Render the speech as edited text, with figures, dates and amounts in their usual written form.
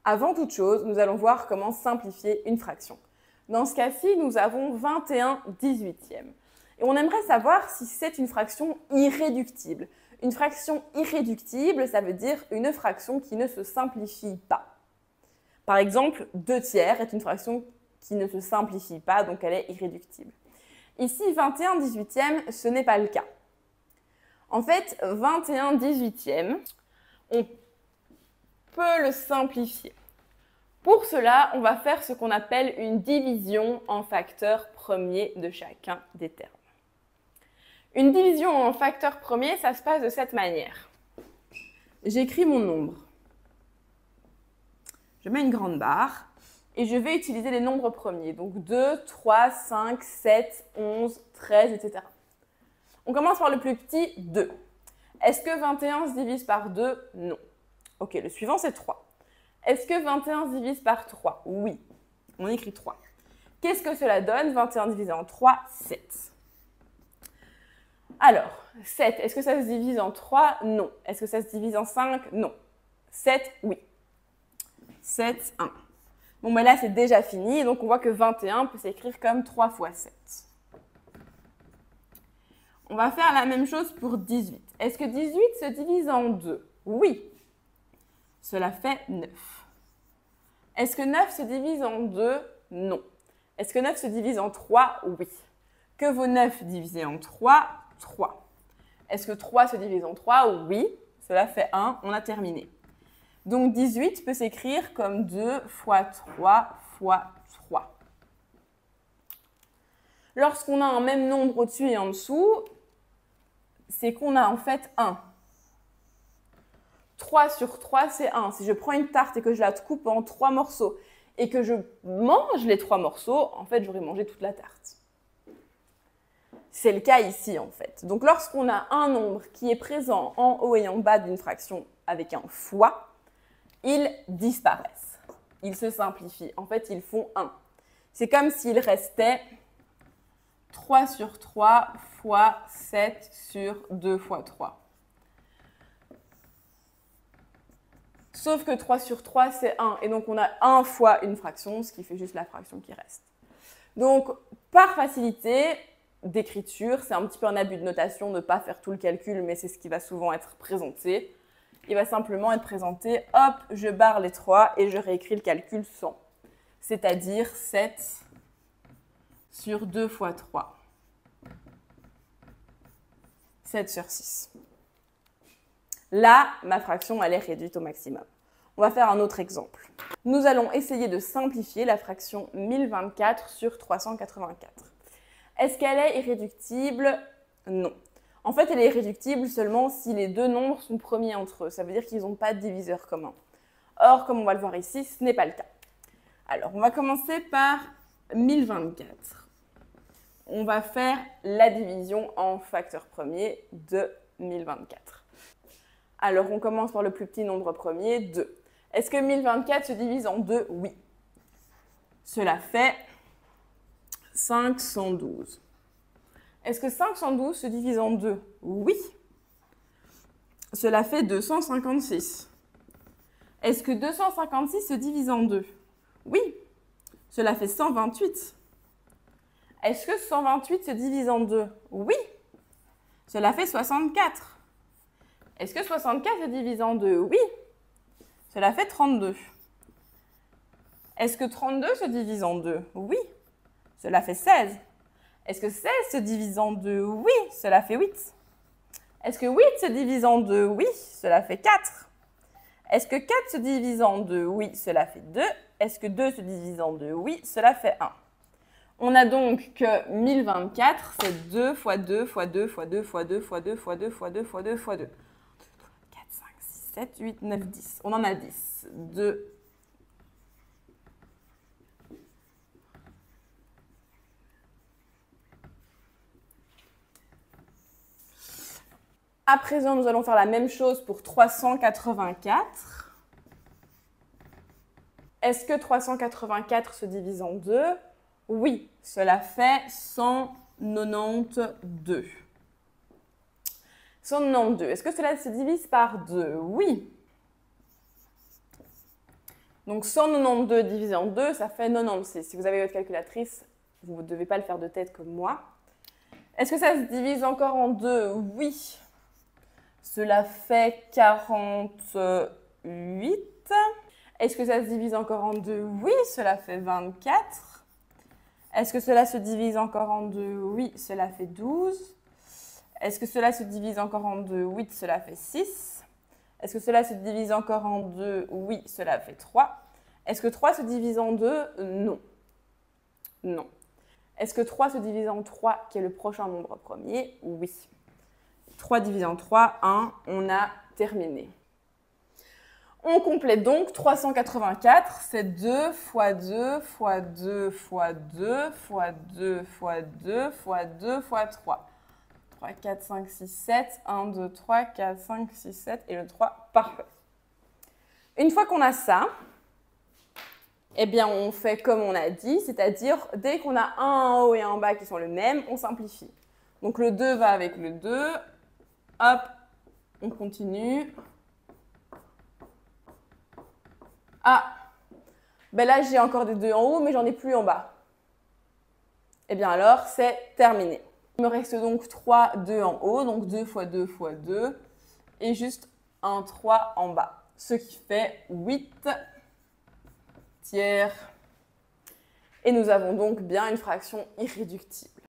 Avant toute chose, nous allons voir comment simplifier une fraction. Dans ce cas-ci, nous avons 21/18. Et on aimerait savoir si c'est une fraction irréductible. Une fraction irréductible, ça veut dire une fraction qui ne se simplifie pas. Par exemple, 2/3 est une fraction qui ne se simplifie pas, donc elle est irréductible. Ici, 21/18, ce n'est pas le cas. En fait, 21/18, on peut le simplifier. Pour cela, on va faire ce qu'on appelle une division en facteurs premiers de chacun des termes. Une division en facteurs premiers, ça se passe de cette manière. J'écris mon nombre. Je mets une grande barre et je vais utiliser les nombres premiers. Donc 2, 3, 5, 7, 11, 13, etc. On commence par le plus petit, 2. Est-ce que 21 se divise par 2? Non. Ok, le suivant, c'est 3. Est-ce que 21 se divise par 3? Oui. On écrit 3. Qu'est-ce que cela donne? 21 divisé en 3, 7. Alors, 7, est-ce que ça se divise en 3? Non. Est-ce que ça se divise en 5? Non. 7, oui. 7, 1. Bon, ben là, c'est déjà fini. Donc, on voit que 21 peut s'écrire comme 3 fois 7. On va faire la même chose pour 18. Est-ce que 18 se divise en 2? Oui. Cela fait 9. Est-ce que 9 se divise en 2? Non. Est-ce que 9 se divise en 3? Oui. Que vaut 9 divisé en 3? 3. Est-ce que 3 se divise en 3? Oui. Cela fait 1. On a terminé. Donc 18 peut s'écrire comme 2 fois 3 fois 3. Lorsqu'on a un même nombre au-dessus et en dessous, c'est qu'on a en fait 1. 3 sur 3, c'est 1. Si je prends une tarte et que je la coupe en 3 morceaux et que je mange les 3 morceaux, en fait, j'aurais mangé toute la tarte. C'est le cas ici, en fait. Donc, lorsqu'on a un nombre qui est présent en haut et en bas d'une fraction avec un fois, ils disparaissent. Ils se simplifient. En fait, ils font 1. C'est comme s'il restait 3 sur 3 fois 7 sur 2 fois 3. Sauf que 3 sur 3, c'est 1. Et donc, on a 1 fois une fraction, ce qui fait juste la fraction qui reste. Donc, par facilité d'écriture, c'est un petit peu un abus de notation de ne pas faire tout le calcul, mais c'est ce qui va souvent être présenté. Il va simplement être présenté, hop, je barre les 3 et je réécris le calcul sans. C'est-à-dire 7 sur 2 fois 3. 7 sur 6. Là, ma fraction, elle est réduite au maximum. On va faire un autre exemple. Nous allons essayer de simplifier la fraction 1024 sur 384. Est-ce qu'elle est irréductible? Non. En fait, elle est irréductible seulement si les deux nombres sont premiers entre eux. Ça veut dire qu'ils n'ont pas de diviseur commun. Or, comme on va le voir ici, ce n'est pas le cas. Alors, on va commencer par 1024. On va faire la division en facteur premier de 1024. Alors, on commence par le plus petit nombre premier, 2. Est-ce que 1024 se divise en 2? Oui. Cela fait 512. Est-ce que 512 se divise en 2? Oui. Cela fait 256. Est-ce que 256 se divise en 2? Oui. Cela fait 128. Est-ce que 128 se divise en 2? Oui. Cela fait 64. Est-ce que 64 se divise en 2? Oui. Cela fait 32. Est-ce que 32 se divise en 2? Oui. Cela fait 16. Est-ce que 16 se divise en 2? Oui. Cela fait 8. Est-ce que 8 se divise en 2? Oui. Cela fait 4. Est-ce que 4 se divise en 2? Oui. Cela fait 2. Est-ce que 2 se divise en 2? Oui. Cela fait 1. On a donc que 1024, c'est 2 fois 2 fois 2 fois 2 fois 2 fois 2 fois 2 fois 2 fois 2 fois 2. 4, 5, 6, 7, 8, 9, 10. On en a 10. 2. À présent, nous allons faire la même chose pour 384. Est-ce que 384 se divise en 2? Oui, cela fait 192. 192. Est-ce que cela se divise par 2? Oui. Donc 192 divisé en 2, ça fait 96. Si vous avez votre calculatrice, vous ne devez pas le faire de tête comme moi. Est-ce que ça se divise encore en 2? Oui. Cela fait 48. Est-ce que ça se divise encore en 2? Oui, cela fait 24. Est-ce que cela se divise encore en 2? Oui, cela fait 12. Est-ce que cela se divise encore en 2? Oui, cela fait 6. Est-ce que cela se divise encore en 2? Oui, cela fait 3. Est-ce que 3 se divise en 2? Non. Non. Est-ce que 3 se divise en 3, qui est le prochain nombre premier? Oui. 3 divisé en 3, 1, on a terminé. On complète donc 384, c'est 2 fois 2 fois 2 fois 2 fois 2 fois 2 fois 2 fois 3. 3, 4, 5, 6, 7, 1, 2, 3, 4, 5, 6, 7 et le 3, parfait. Une fois qu'on a ça, eh bien on fait comme on a dit, c'est-à-dire dès qu'on a un en haut et un en bas qui sont le même, on simplifie. Donc le 2 va avec le 2, hop, on continue. Ah, ben là j'ai encore des 2 en haut mais j'en ai plus en bas. Eh bien alors c'est terminé. Il me reste donc 3, 2 en haut, donc 2 fois 2 fois 2 et juste un 3 en bas. Ce qui fait 8 tiers. Et nous avons donc bien une fraction irréductible.